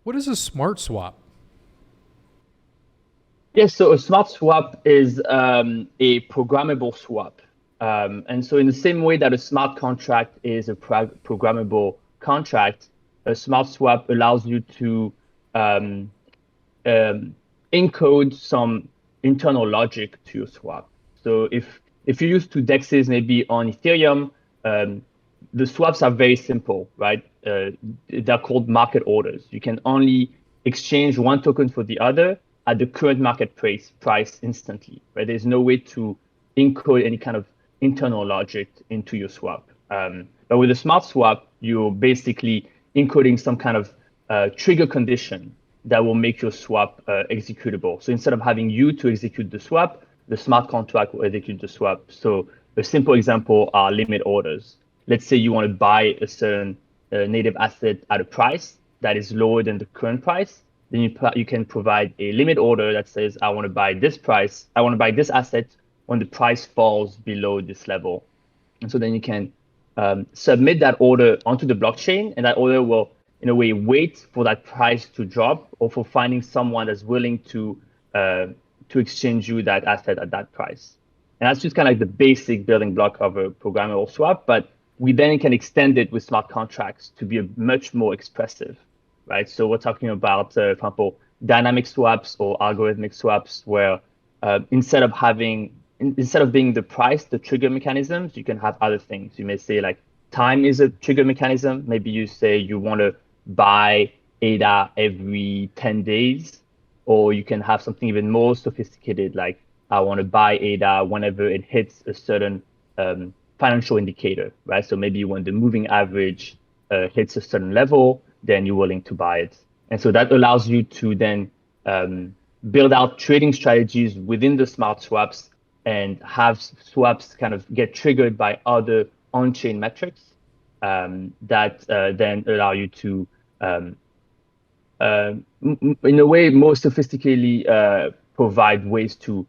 What is a smart swap? Yes, so a smart swap is a programmable swap. And so in the same way that a smart contract is a programmable contract, a smart swap allows you to um, um, encode some internal logic to your swap. So if you use two dexes maybe on Ethereum, um, the swaps are very simple, right? They're called market orders. You can only exchange one token for the other at the current market price instantly, right? There's no way to encode any kind of internal logic into your swap. But with a smart swap, you're basically encoding some kind of trigger condition that will make your swap executable. So instead of having you to execute the swap, the smart contract will execute the swap. So a simple example are limit orders. Let's say you want to buy a certain native asset at a price that is lower than the current price. Then you can provide a limit order that says, I want to buy this price. I want to buy this asset when the price falls below this level. And so then you can submit that order onto the blockchain, and that order will, in a way, wait for that price to drop or for finding someone that's willing to exchange you that asset at that price. And that's just kind of like the basic building block of a programmable swap. But we then can extend it with smart contracts to be a much more expressive, right? So we're talking about, for example, dynamic swaps or algorithmic swaps, where instead of being the price, the trigger mechanisms, you can have other things. You may say like time is a trigger mechanism. Maybe you say you want to buy ADA every 10 days, or you can have something even more sophisticated, like I want to buy ADA whenever it hits a certain financial indicator, right? So maybe when the moving average hits a certain level, then you're willing to buy it. And so that allows you to then build out trading strategies within the smart swaps and have swaps kind of get triggered by other on-chain metrics that then allow you to, in a way, more sophisticatedly provide ways to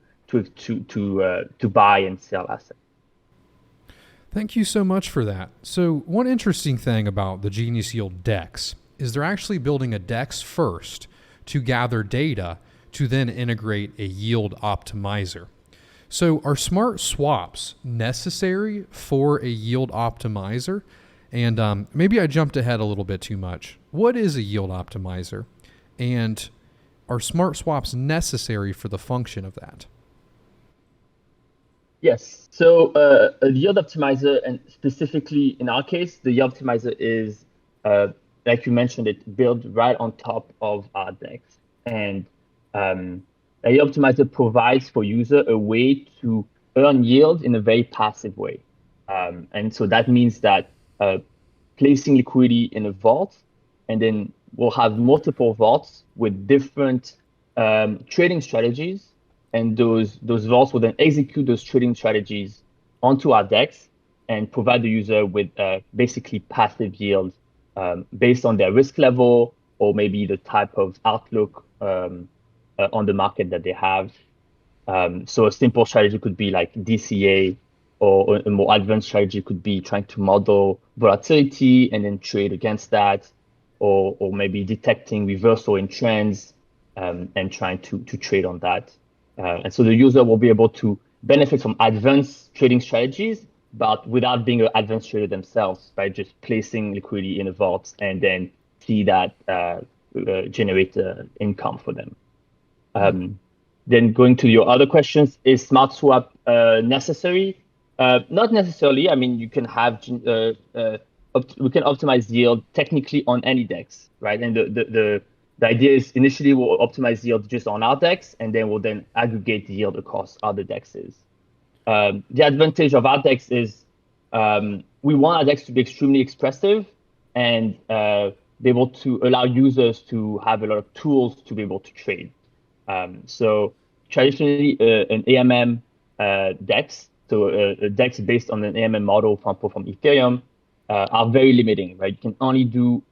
buy and sell assets. Thank you so much for that. So, one interesting thing about the Genius Yield DEX is they're actually building a DEX first to gather data to then integrate a yield optimizer. So, are smart swaps necessary for a yield optimizer? And maybe I jumped ahead a little bit too much. What is a yield optimizer? And are smart swaps necessary for the function of that? Yes. So a yield optimizer, and specifically in our case, the yield optimizer is, like you mentioned, it built right on top of our DEX. And a yield optimizer provides for user a way to earn yield in a very passive way. And so that means that placing liquidity in a vault, and then we'll have multiple vaults with different trading strategies, and those vaults will then execute those trading strategies onto our DEX and provide the user with basically passive yield based on their risk level or maybe the type of outlook on the market that they have. So a simple strategy could be like DCA, or a more advanced strategy could be trying to model volatility and then trade against that, or maybe detecting reversal in trends and trying to trade on that. And so the user will be able to benefit from advanced trading strategies, but without being an advanced trader themselves, by just placing liquidity in a vault and then see that generate income for them. Then going to your other questions, is smart swap necessary? Not necessarily. I mean, you can have we can optimize yield technically on any DEX, right? And the idea is initially we'll optimize yield just on our DEX, and then we'll then aggregate the yield across other DEXs. The advantage of our DEX is we want our DEX to be extremely expressive and be able to allow users to have a lot of tools to be able to trade. So traditionally, an AMM DEX, so a DEX based on an AMM model from Ethereum, are very limiting, right? You can only do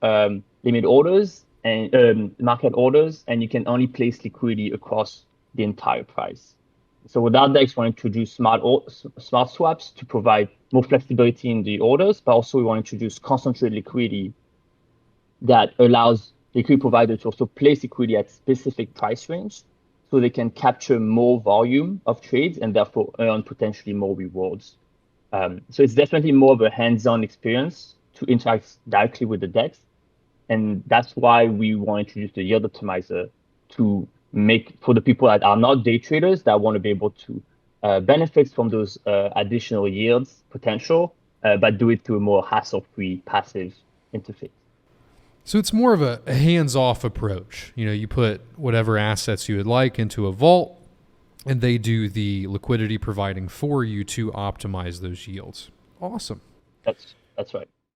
limit orders and market orders, and you can only place liquidity across the entire price. So with our DEX, we want to introduce smart swaps to provide more flexibility in the orders, but also we want to introduce concentrated liquidity that allows liquidity provider to also place liquidity at specific price range so they can capture more volume of trades and therefore earn potentially more rewards. So it's definitely more of a hands-on experience to interact directly with the DEX. And that's why we want to introduce the yield optimizer to make for the people that are not day traders that want to be able to benefit from those additional yields potential, but do it through a more hassle-free passive interface. So it's more of a hands-off approach. You put whatever assets you would like into a vault, and they do the liquidity providing for you to optimize those yields. Awesome. That's right.